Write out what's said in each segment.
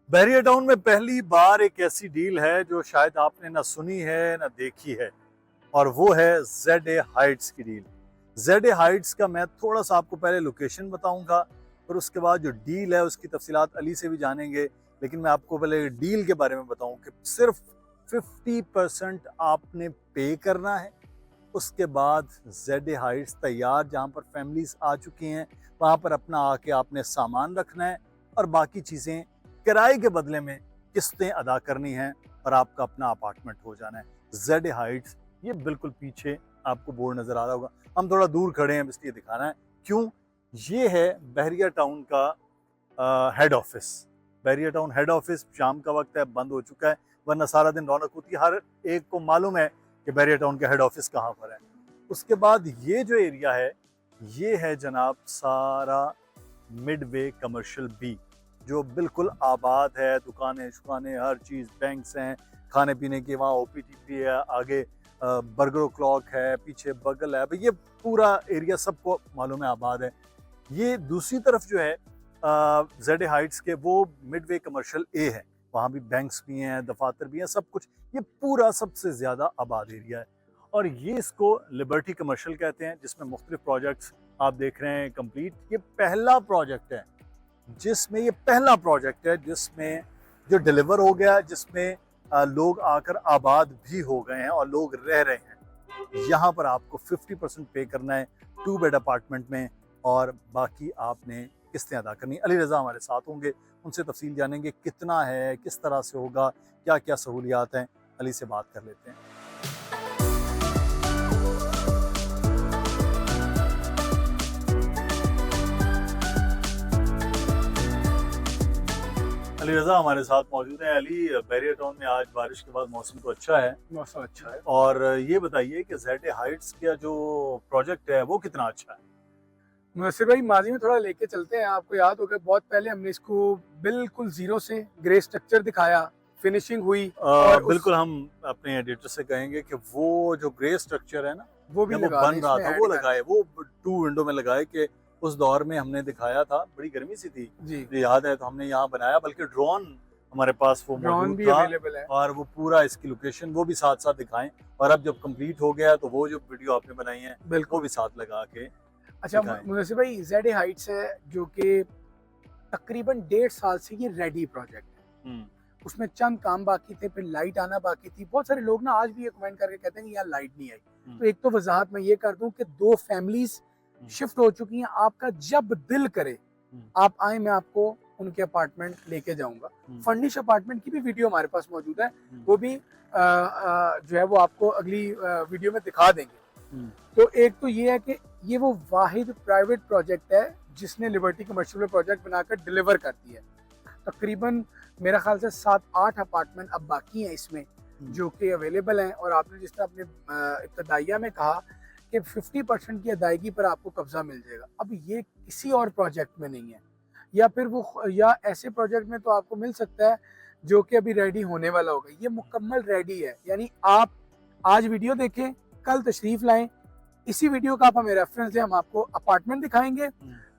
बहरिया town में पहली बार एक ऐसी डील है जो शायद आपने ना सुनी है ना देखी है, और वो है ZA हाइट्स की डील। ZA हाइट्स का मैं थोड़ा सा आपको पहले लोकेशन बताऊंगा, फिर उसके बाद जो डील है उसकी तफसीलात अली से भी जानेंगे। लेकिन मैं आपको पहले डील के बारे में बताऊं कि सिर्फ 50% आपने पे करना है। उसके बाद ZA हाइट्स तैयार, जहां पर फैमिलीज आ चुकी हैं, वहां पर अपना आके आपने सामान रखना है और बाकी चीज़ें किराए के बदले में किस्तें अदा करनी हैं और आपका अपना अपार्टमेंट हो जाना है। ZA हाइट्स, ये बिल्कुल पीछे आपको बोर्ड नज़र आ रहा होगा, हम थोड़ा दूर खड़े हैं इसलिए दिखाना है। क्यों? ये है बहरिया टाउन का हेड ऑफिस। बहरिया टाउन हेड ऑफिस शाम का वक्त है, बंद हो चुका है, वरना सारा दिन रौनक होती है। हर एक को मालूम है कि बहरिया टाउन का हेड ऑफिस कहाँ पर है। उसके बाद ये जो एरिया है, ये है जनाब सारा मिडवे कमर्शियल बी, जो बिल्कुल आबाद है। दुकानें शुकानें हर चीज़, बैंक्स हैं, खाने पीने की, वहाँ OPTP है, आगे बर्गर क्लॉक है, पीछे बगल है। भाई ये पूरा एरिया सबको मालूम है, आबाद है। ये दूसरी तरफ जो है ZA हाइट्स के, वो मिडवे कमर्शियल ए है, वहाँ भी बैंक्स भी हैं, दफातर भी हैं, सब कुछ। ये पूरा सबसे ज़्यादा आबाद एरिया है और ये इसको लिबर्टी कमर्शियल कहते हैं, जिसमें मुख्तलिफ प्रोजेक्ट्स आप देख रहे हैं कंप्लीट। ये पहला प्रोजेक्ट है जिसमें जो डिलीवर हो गया, जिसमें लोग आकर आबाद भी हो गए हैं और लोग रह रहे हैं। यहाँ पर आपको 50% पे करना है 2 बेड अपार्टमेंट में, और बाकी आपने किस्तें अदा करनी। अली रज़ा हमारे साथ होंगे, उनसे तफसील जानेंगे कितना है, किस तरह से होगा, क्या क्या सहूलियात हैं। अली से बात कर लेते हैं। अली रज़ा हमारे साथ मौजूद है। अली, बहरिया टाउन में आज बारिश के बाद मौसम तो अच्छा है, मौसम अच्छा है। और ये बताइए कि ZA हाइट्स का जो प्रोजेक्ट है वो कितना अच्छा है। मुनस्सिर भाई, माजी में थोड़ा लेके चलते हैं। आपको याद होगा बहुत पहले हमने इसको बिल्कुल जीरो से ग्रे स्ट्रक्चर दिखाया, फिनिशिंग हुई और बिल्कुल हम अपने एडिटर से कहेंगे कि वो जो ग्रे स्ट्रक्चर है ना, वो भी जब वो लगा बन रहा था वो लगाए, वो 2 विंडो में लगाए। कि उस दौर में हमने दिखाया था, बड़ी गर्मी सी थी, जी, मुझे याद है, तो हमने यहाँ बनाया, बल्कि ड्रोन हमारे पास वो ड्रोन मौजूद भी था, अवेलेबल है। और वो पूरा इसकी लोकेशन वो भी साथ साथ दिखाएं। और अब जब कंप्लीट हो गया तो वो जो वीडियो आपने बनाई है वो बिल्कुल। भी साथ लगा के अच्छा दिखाएं। मुनस्सिर भाई, ZA हाइट्स है जो कि तकरीबन 1.5 साल से ये रेडी प्रोजेक्ट है। उसमें चंद काम बाकी थे, फिर लाइट आना बाकी थी। बहुत सारे लोग ना आज भी ये कमेंट करके कहते हैं कि यार लाइट नहीं आई। तो एक तो वजाहत मैं ये कर दूं कि 2 फैमिलीज शिफ्ट हो चुकी हैं। आपका जब दिल करे आप आए, मैं आपको उनके अपार्टमेंट लेके जाऊंगा। फर्निश अपार्टमेंट की भी वीडियो हमारे पास मौजूद है, वो भी जो है वो आपको अगली वीडियो में दिखा देंगे। तो एक तो ये है कि ये वो वाहिद प्राइवेट प्रोजेक्ट है जिसने लिबर्टी कमर्शियल में प्रोजेक्ट बनाकर डिलीवर करती है। तकरीबन मेरा ख्याल से 7-8 अपार्टमेंट अब बाकी हैं इसमें जो कि अवेलेबल हैं। और आपने जिस तरह अपने इब्तदाइया में कहा कि 50% की अदायगी पर आपको कब्जा मिल जाएगा, अब ये किसी और प्रोजेक्ट में नहीं है, या फिर वो या ऐसे प्रोजेक्ट में तो आपको मिल सकता है जो कि अभी रेडी होने वाला होगा। ये मुकम्मल रेडी है, यानी आप आज वीडियो देखें, कल तशरीफ लाएं, इसी वीडियो का आप हमें रेफरेंस दें, हम आपको अपार्टमेंट दिखाएंगे,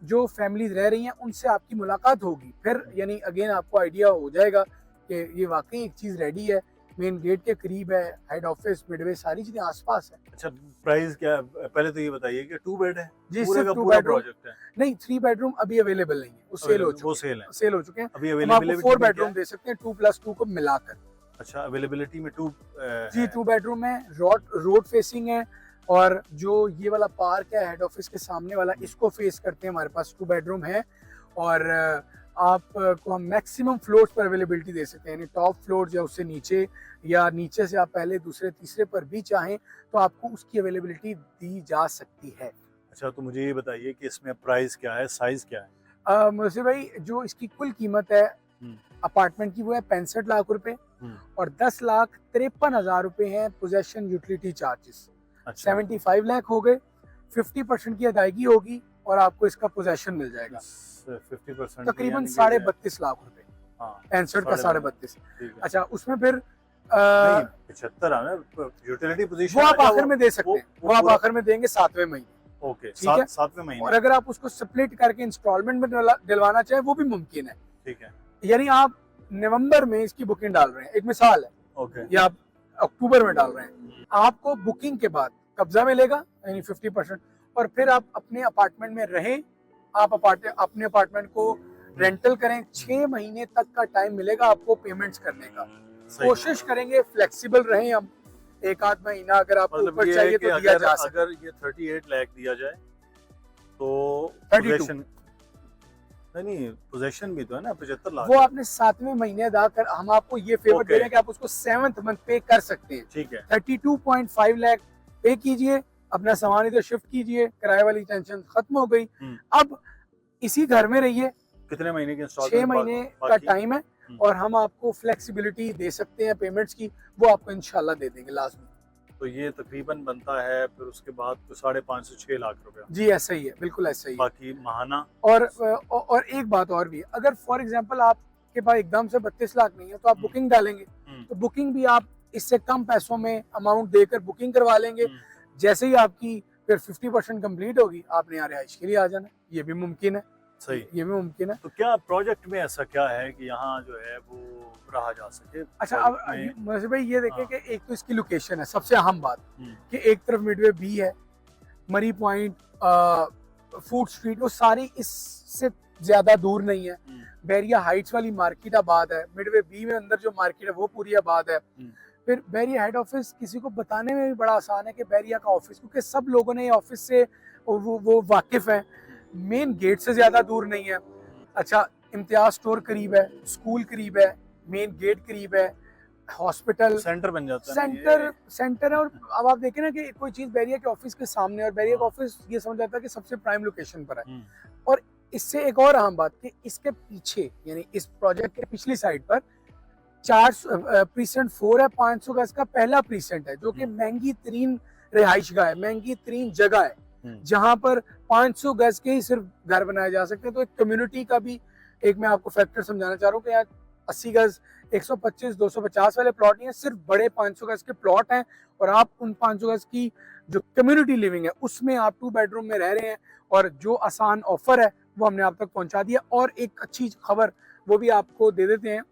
जो फैमिलीज रह रही हैं उनसे आपकी मुलाकात होगी। फिर यानी अगेन आपको आइडिया हो जाएगा कि ये वाकई एक चीज़ रेडी है, मेन गेट के करीब है, हेड ऑफिस, मिडवे, सारी चीज़ें आसपास है। अच्छा, प्राइस क्या है? पहले तो ये बताइए कि 2 बेड है जी, पूरे सिर्फ का 2 पूरा बेडरूम प्रोजेक्ट है? नहीं, 3 बेडरूम अभी अवेलेबल नहीं है, वो सेल हो चुके हैं, सेल हो चुके हैं। अभी हम आपको 4 अवेलेबिलिटी बेडरूम दे सकते हैं 2+2 को मिलाकर। अच्छा, अवेलेबिलिटी में 2 जी, 2 बेडरूम है, रोड फेसिंग है, और जो ये वाला पार्क है हेड ऑफिस के सामने वाला, इसको फेस करते हैं हमारे पास 2 बेडरूम है। और आपको हम मैक्सिमम फ्लोर्स पर अवेलेबिलिटी दे सकते हैं, यानी टॉप फ्लोर या उससे नीचे, या नीचे से आप पहले दूसरे तीसरे पर भी चाहें तो आपको उसकी अवेलेबिलिटी दी जा सकती है। अच्छा, तो मुझे ये बताइए कि इसमें प्राइस क्या है, साइज क्या है? मुझे भाई, जो इसकी कुल कीमत है अपार्टमेंट की वो है 65 लाख रुपए, और 10,53,000 रुपए हैं पोजेशन यूटिलिटी चार्जेस। अच्छा। 75 लाख हो गए, 50% की अदायगी होगी और आपको इसका पोजेशन मिल जाएगा 50% तकरीबन 32.5 लाख रुपए। 65 का 32.5। अच्छा, उसमें फिर 75 यूटिलिटी पोजीशन वो आप आखिर में दे सकते हैं, वो आप आखिर में देंगे 7वें महीने। ओके, ठीक है, 7वें महीने। और अगर आप उसको स्प्लिट करके इंस्टॉलमेंट में दिलवाना चाहे वो भी मुमकिन है। ठीक है, यानी आप नवंबर में इसकी बुकिंग डाल रहे हैं, एक मिसाल है, ओके या आप अक्टूबर में डाल रहे हैं, आपको बुकिंग के बाद कब्जा मिलेगा यानी 50%, और फिर आप अपने अपार्टमेंट में रहें, आप अपने अपार्टमेंट को रेंटल करें, 6 महीने तक का टाइम मिलेगा आपको पेमेंट्स करने का। कोशिश करेंगे फ्लेक्सिबल रहें हम, एक आध महीना अगर आपको मतलब ऊपर ये चाहिए है तो कि दिया जा सकता अगर ये 38 लाख दिया जाए तो 32 possession- नहीं पोजेशन भी तो है ना 75 लाख। वो आपने 7वें महीने अदा कर, हम आपको ये फेवर Okay. दे रहे हैं कि आप उसको 7th मंथ पे कर सकते हैं। ठीक है 32.5 लाख पे कीजिए, अपना सामान इधर शिफ्ट कीजिए, किराए वाली टेंशन खत्म हो गई। अब इसी घर में रहिए, कितने महीने की 6 इंस्टॉलमेंट महीने का बाकी? टाइम है, और हम आपको फ्लेक्सिबिलिटी दे सकते हैं पेमेंट्स की, वो आपको इंशाल्लाह दे देंगे लास्ट में। तो ये तकरीबन बनता है फिर उसके बाद तो 5.5 से 6 लाख रुपया, जी ऐसा ही है, बिल्कुल ऐसा ही है। बाकी महाना। और एक बात और भी है, अगर फॉर एग्जांपल आपके पास एकदम से 32 लाख नहीं है तो आप बुकिंग डालेंगे, तो बुकिंग भी आप इससे कम पैसों में अमाउंट देकर बुकिंग करवा लेंगे। जैसे ही आपकी फिर 50% कंप्लीट होगी, आपने यहाँ रिहाइश के लिए आ जाना, ये भी मुमकिन है। सही। ये भी मुमकिन है। तो क्या प्रोजेक्ट में ऐसा क्या है कि यहाँ जो है वो रहा जा सके? अच्छा, अब में- मुझे भाई ये देखिए हाँ। कि एक तो इसकी लोकेशन है, सबसे अहम बात कि एक तरफ मिडवे बी है, मरी पॉइंट, फूड स्ट्रीट, वो सारी इससे ज्यादा दूर नहीं है। बैरिया हाइट्स वाली मार्केट आबाद है, मिडवे बी में अंदर जो मार्केट है वो पूरी आबाद है। फिर बैरिया हेड ऑफिस किसी को बताने में भी बड़ा आसान है कि बैरिया का ऑफिस, क्योंकि सब लोगों ने ऑफिस से वो वाकिफ है, मेन गेट से ज्यादा दूर नहीं है। अच्छा, इम्तियाज स्टोर करीब है, स्कूल करीब है, मेन गेट करीब है, हॉस्पिटल सेंटर बन जाता है ना सेंटर है। और अब आप देखें ना कि कोई चीज बैरिया के ऑफिस के सामने, और बैरिया का ऑफिस ये समझ जाता है कि सबसे प्राइम लोकेशन पर है। और इससे एक और अहम बात कि इसके पीछे यानी इस प्रोजेक्ट के पिछली साइड पर 4 प्रीसेंट 4 है, 500 गज का पहला प्रीसेंट है, जो कि महंगी तरीन रिहाइश गाह है, महंगी तरीन जगह है, जहां पर 500 गज के ही सिर्फ घर बनाए जा सकते हैं। तो एक कम्युनिटी का भी एक मैं आपको फैक्टर समझाना चाह रहा हूँ कि यार 80 गज 125 250 वाले प्लॉट नहीं है, सिर्फ बड़े 500 गज के प्लॉट हैं, और आप उन 500 गज की जो कम्युनिटी लिविंग है उसमें आप 2 बेडरूम में रह रहे हैं, और जो आसान ऑफर है वो हमने आप तक पहुंचा दिया। और एक अच्छी खबर वो भी आपको दे देते हैं,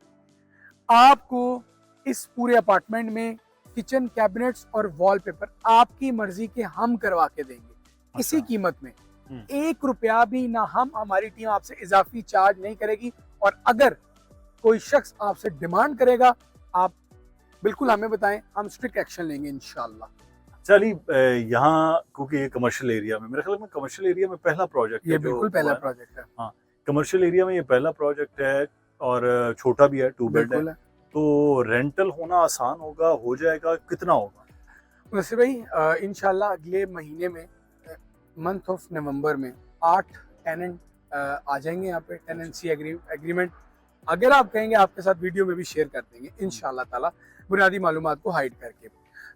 आपको इस पूरे अपार्टमेंट में किचन कैबिनेट्स और वॉलपेपर आपकी मर्जी के हम करवा के देंगे इसी कीमत में। 1 रुपया भी ना हम, हमारी टीम आपसे इजाफी चार्ज नहीं करेगी। और अगर कोई शख्स आपसे डिमांड करेगा, आप बिल्कुल हमें बताएं, हम स्ट्रिक्ट एक्शन लेंगे इंशाल्लाह। चलिए, यहाँ क्योंकि ये कमर्शियल एरिया में, मेरे ख्याल में कमर्शियल एरिया में पहला प्रोजेक्ट ये बिल्कुल पहला प्रोजेक्ट है। हाँ, कमर्शियल एरिया में ये पहला प्रोजेक्ट है, और छोटा भी है, 2 बेड है, तो रेंटल होना आसान होगा, हो जाएगा, कितना होगा? वैसे भाई इंशाल्लाह अगले महीने में मंथ ऑफ नवंबर में 8 टेनेंट आ जाएंगे यहाँ पे, टेनेंसी एग्रीमेंट। अगर आप कहेंगे आपके साथ वीडियो में भी शेयर कर देंगे इंशाल्लाह ताला, बुनियादी मालूमात को हाइड करके।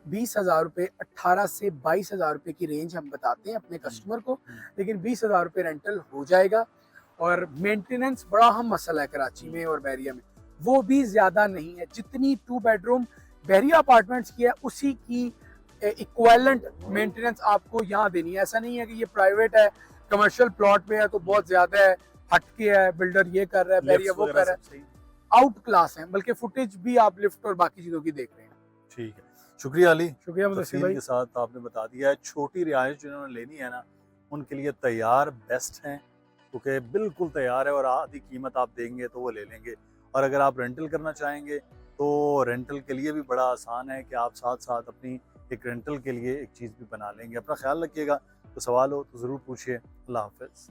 20,000 रुपये, 18 से 22,000 रुपये की रेंज हम बताते हैं अपने कस्टमर को, लेकिन 20,000 रुपये रेंटल हो जाएगा। और मेंटेनेंस बड़ा अहम मसला है कराची में और बैरिया में, वो भी ज्यादा नहीं है, जितनी 2 बेडरूम बैरिया अपार्टमेंट्स की है उसी की इक्विवेलेंट मेंटेनेंस आपको यहाँ देनी है। ऐसा नहीं है कि ये प्राइवेट है, कमर्शियल प्लॉट में है तो बहुत ज्यादा है, हटके है, बिल्डर ये कर रहा है, बैरिया वो कर रहा है, आउट क्लास है। बल्कि फुटेज भी आप लिफ्ट और बाकी चीजों की देख रहे हैं। ठीक है, शुक्रिया अली, शुक्रिया मुदस्सिर भाई के साथ आपने बता दिया है। छोटी रिहाइश जिन्होंने लेनी है ना, उनके लिए तैयार बेस्ट हैं, क्योंकि बिल्कुल तैयार है और आधी कीमत आप देंगे तो वो ले लेंगे। और अगर आप रेंटल करना चाहेंगे तो रेंटल के लिए भी बड़ा आसान है कि आप साथ साथ अपनी एक रेंटल के लिए एक चीज़ भी बना लेंगे। अपना ख्याल रखिएगा, तो सवाल हो तो ज़रूर पूछिए। अल्लाह हाफ़िज़।